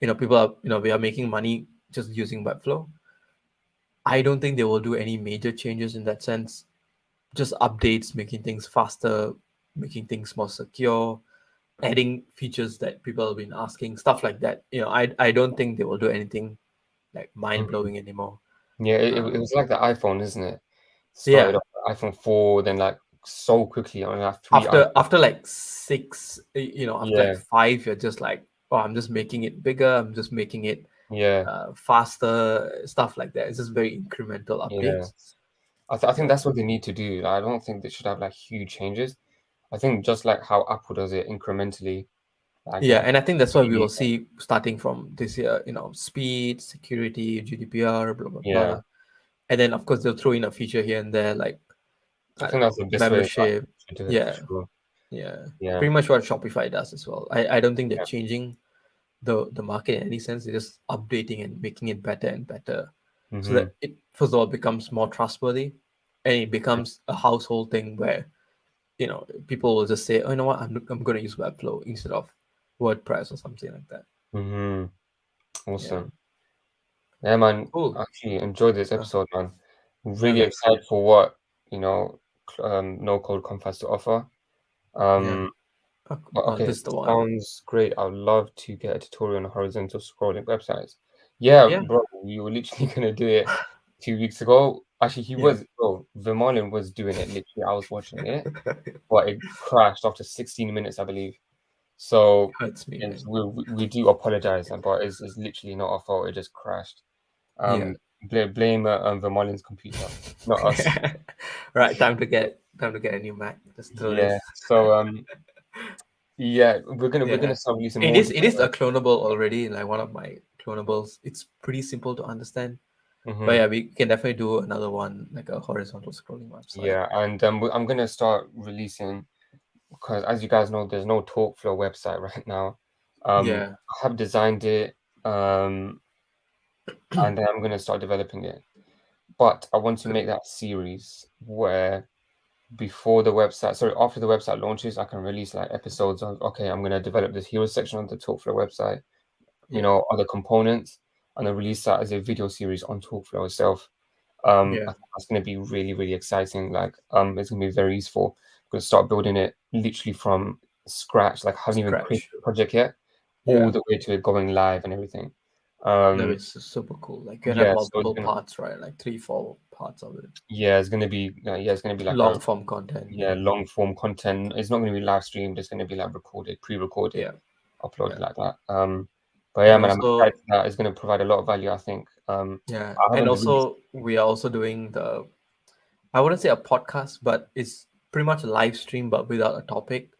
People are, we are making money just using Webflow. I don't think they will do any major changes in that sense. Just updates, making things faster, making things more secure, adding features that people have been asking, stuff like that. I don't think they will do anything like mind Mhm. blowing anymore. Yeah, it Um, was like the iPhone, isn't it? Started yeah, off with iPhone 4, then like so quickly on like three iPhones. after like six, after like Yeah, five, you're just like, oh, I'm just making it bigger. I'm just making it yeah, faster, stuff like that. It's just very incremental yeah. updates. I think Yeah, that's what they need to do. I don't think they should have like huge changes. I think just like how Apple does it incrementally, like yeah, get and I think that's why we will really, see starting from this year. Speed, security, GDPR, blah blah yeah, blah, and then of course they'll throw in a feature here and there like I think that's the best way membership. to do it for Yeah, sure. yeah. Yeah. Pretty much what Shopify does as well. I don't think they're changing the market in any sense. They're just updating and making it better and better, so Mm-hmm. that it first of all becomes more trustworthy, and it becomes a household thing where people will just say, oh, you know what, I'm going to use Webflow instead of WordPress or something like that. Mm-hmm. Yeah, Awesome. Yeah, man. cool. I actually enjoyed this Uh, episode, man. yeah, Really man. excited for what, no code Conf has to offer. Yeah. Um, but okay, This is the one. sounds great. I'd love to get a tutorial on horizontal scrolling websites. Yeah, Yeah, bro, we were literally gonna do it 2 weeks ago. Actually, yeah. Vimalin was doing it. Literally, I was watching it, but it crashed after 16 minutes, I believe. So Hurts me, man. we do apologize, but it's literally not our fault. It just crashed. Yeah. Blame Vimalin's computer, not us. Right, time to get a new Mac. Just throw Yeah. this. So yeah, we're Yeah. gonna start releasing It more is it is a tutorials. clonable already, like one of my clonables. It's pretty simple to understand. But Hmm. yeah, we can definitely do another one, like a horizontal scrolling website. Yeah, and I'm gonna start releasing because, as you guys know, there's no Talkflow website right now. Yeah. I have designed it, and then I'm gonna start developing it. But I want to Good. make that series where before the website, sorry, after the website launches, I can release like episodes of, okay, I'm gonna develop this hero section on the Talkflow website, Yeah. other components, and then release that as a video series on Talkflow itself. I Yeah. think that's going to be really, really exciting. Like, it's going to be very useful. I'm going to start building it literally from scratch. Like, I haven't even created Scratch. the project yet, all Yeah. the way to it going live and everything. That Um, is super cool. Like you can have yeah, so multiple parts, right? Like three, four parts of it. it's going to be, it's going to be like Long form content. Yeah. long form content. It's not going to be live streamed. It's going to be like recorded, pre-recorded, Yeah. uploaded Yeah. like that. But yeah, And man, I'm excited also, for that. It's going to provide a lot of value, I think. yeah. I And haven't released. also we are also doing I wouldn't say a podcast, but it's pretty much a live stream, but without a topic.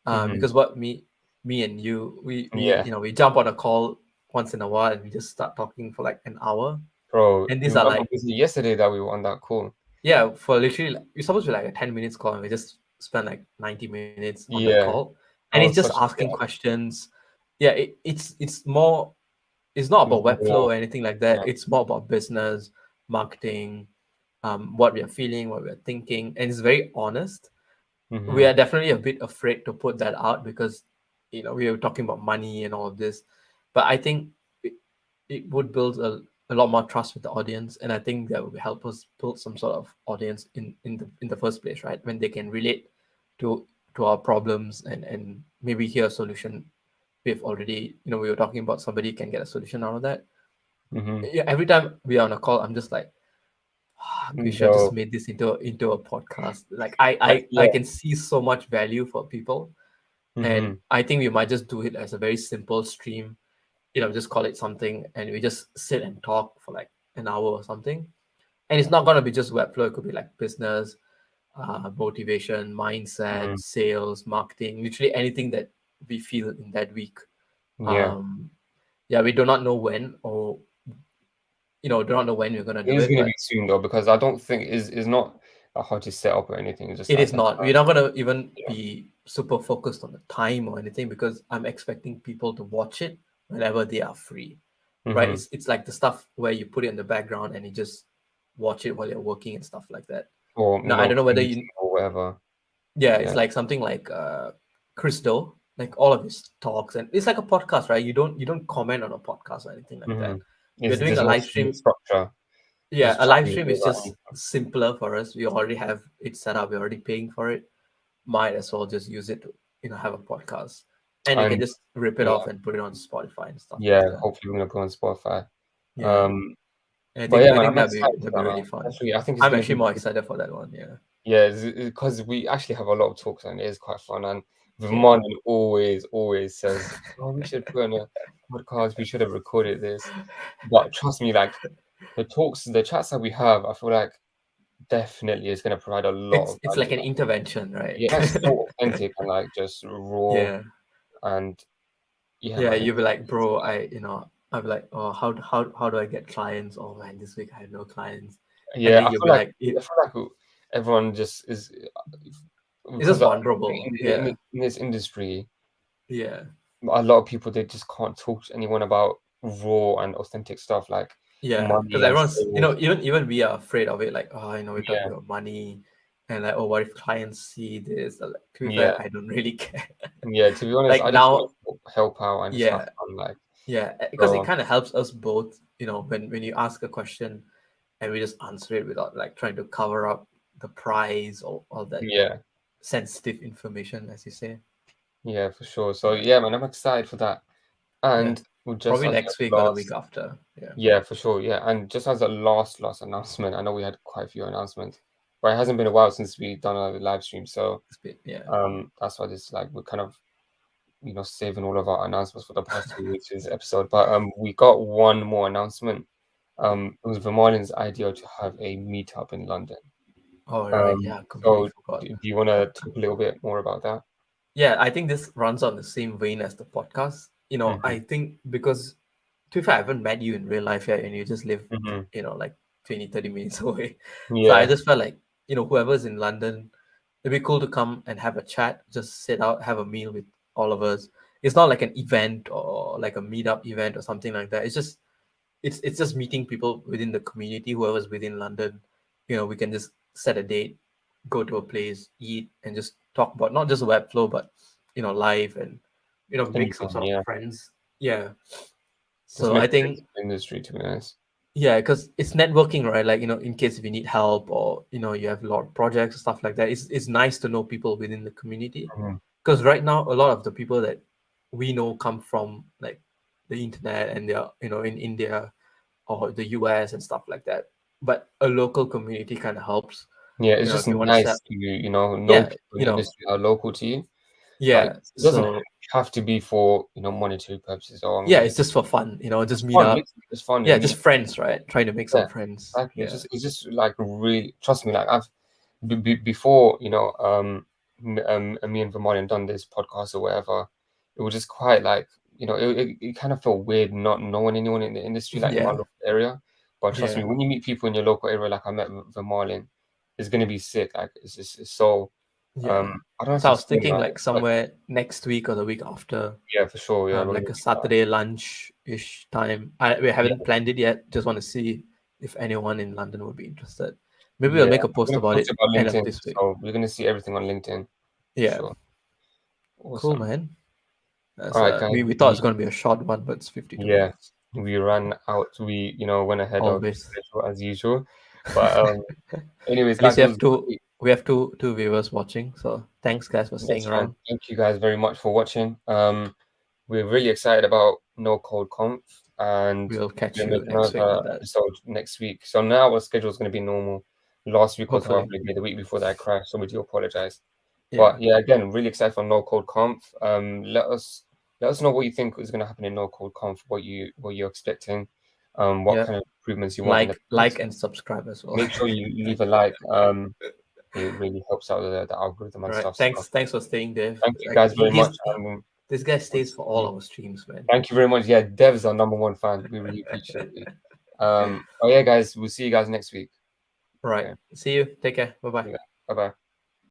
Mhm. Because what me and you, Yeah, we jump on a call once in a while and we just start talking for like an hour. bro. And these You are remember like, was it yesterday that we were on that call? yeah, for literally, it's supposed to be like a 10 minutes call and we just spend like 90 minutes on that Yeah, call. that And it's was just such asking questions. Yeah, it's more, it's not it was about Webflow more, or anything like that. yeah. It's more about business, marketing, what we are feeling, what we're thinking. And it's very honest. We are Mhm, definitely a bit afraid to put that out because we were talking about money and all of this, but I think it would build a lot more trust with the audience, and I think that would help us build some sort of audience in the first place, right? When they can relate to our problems and maybe hear a solution. We've already, we were talking about somebody can get a solution out of that. mhm. Yeah, every time we are on a call, I'm just like, we should have just Bro, made this into a podcast. Like I yeah. can see so much value for people, and Mhm, I think we might just do it as a very simple stream. Just call it something, and we just sit and talk for like an hour or something. And it's not gonna be just Webflow. It could be like business, motivation, mindset, mhm. sales, marketing, literally anything that we feel in that week. Yeah. Um, yeah, we do not know when, or do not know when we're gonna It do is it, gonna be but soon though, because I don't think it's not hard to set up or anything. It's just it like is the not. We're not gonna even yeah. be super focused on the time or anything because I'm expecting people to watch it whenever they are free, right? Mhm. It's like the stuff where you put it in the background and you just watch it while you're working and stuff like that. Or I don't know whether motivation or whatever. yeah, it's Yeah. like something like Chris Do, like all of his talks, and it's like a podcast, right? You don't comment on a podcast or anything like that. Mhm. We're Is doing there's a no live stream. structure. Yeah, Just a live chatting stream is about just anything. simpler for us. We already have it set up. We're already paying for it. Might as well just use it to have a podcast, and you can And just rip it yeah, off and put it on Spotify and stuff like yeah, that. hopefully we're gonna go on Spotify. Yeah, Um, and I but think yeah, I man, think I'm excited for that'd be that, really man. fun. Actually, I think it's I'm gonna actually be more excited for that one. Yeah, yeah, because we actually have a lot of talks and it is quite fun. And yeah. Vimonin always says, "Oh, we should put on a podcast. We should have recorded this." But trust me, like the chats that we have, I feel like definitely is going to provide a lot It's of it's like value. an intervention, right? Yeah, that's so authentic and like just raw Yeah, and yeah, yeah. man. You'll be like, bro, I'll be like, oh, how do I get clients? Oh man, this week I have no clients, and Yeah, then I you'll feel be like like, it. I feel like everyone just is It's because just vulnerable. Yeah. in this industry, Yeah. a lot of people they just can't talk to anyone about raw and authentic stuff like Yeah. Because money and everyone's, sales. even we are afraid of it. Like, oh, we're talking Yeah, about money, and like, oh, what if clients see this? Like, to be yeah, fair, I don't really care. yeah. To be honest, Like I just want now, to help out and just have yeah, fun. Like, yeah, because it so kind of helps us both. When you ask a question, and we just answer it without like trying to cover up the price or all that yeah, sensitive information, as you say. yeah, for sure. So Yeah. yeah, man, I'm excited for that. Yeah. And just Probably as next a week or the week last, after. Yeah. yeah, for sure, yeah, and just as a last announcement, I know we had quite a few announcements, but it hasn't been a while since we done a live stream, so Yeah. that's why this like we're kind of saving all of our announcements for the past 2 weeks this episode. But we got one more announcement. It was Vermalen's idea to have a meetup in London. All right. Yeah. Completely So forgot. do you want to talk a little bit more about that? Yeah. I think this runs on the same vein as the podcast. Hmm. I think because, to be fair, I haven't met you in real life yet, and you just live, Hmm. like 20, 30 minutes away. So I Yeah, just felt like, whoever's in London, it'd be cool to come and have a chat, just sit out, have a meal with all of us. It's not like an event or like a meetup event or something like that. It's just meeting people within the community, whoever's within London. We can just set a date, go to a place, eat, and just talk about not just Webflow, but life, and make some anything. sort of Yeah, friends. Yeah. just So make I friends think, in the industry. To be honest. yeah, because it's networking, right? Like, in case if you need help, or you have a lot of projects, stuff like that, it's nice to know people within the community. Mhm. Because right now, a lot of the people that we know come from like the internet, and they're in India or the US and stuff like that. But a local community kind of helps. Yeah, it's just If you want to nice set, to know yeah, people in the industry that are local to you. Like yeah. it doesn't So have to be for monetary purposes. Or I'm yeah, gonna it's just for fun. Just It's meet fun. up. Literally, it's fun. You Yeah, just meet. friends, right? Trying to make some Yeah, friends. exactly. Yeah, It's just like really trust me. Like I've before me and Vermont done this podcast or whatever. It was just quite like it kind of felt weird not knowing anyone in the industry like in my yeah, local area. But trust me, yeah. when you meet people in your local area, like I met Vermont, it's gonna be sick. Like it's so. Yeah. I don't know how So to I was explain thinking that, like but somewhere next week or the week after, yeah, for sure. Yeah, we're like gonna a do that. Saturday lunch-ish time. We haven't Yeah, planned it yet. Just want to see if anyone in London would be interested. Maybe we'll yeah. make a I'm post gonna about post it it about end of LinkedIn, this week. so you're gonna see everything on LinkedIn for Yeah. sure. Cool, Awesome. man. All That's right, guys. we thought it's gonna be a short one, but it's 52 Yeah, minutes. we ran out. We went ahead of Always. schedule as usual. But anyways, At least guys, it was great. we have two viewers watching. So thanks guys for staying That's fine. around. Thank you guys very much for watching. We're really excited about No Code Conf, and We'll we're catch gonna you make next week another on that. episode next week. So now our schedule is gonna be normal. Last week was Hopefully. horrible. The week before that I crashed, so we do apologize. Yeah. But yeah, again, really excited for No Code Conf. Let us know what you think is going to happen in No Code Conf. What you're expecting. What Yeah. kind of improvements you want in the Like place. and subscribe as well. Make sure you leave a like. It really helps out the algorithm and All right. stuff. So Thanks for staying, Dave. thank you Like guys very much. this guy We'll stays for see. all our streams, man. Thank you very much. Yeah, Dev's our number one fan. We really appreciate it. Oh yeah, guys. We'll see you guys next week. All right. Okay. See you. Take care. Bye bye. Yeah. Bye bye.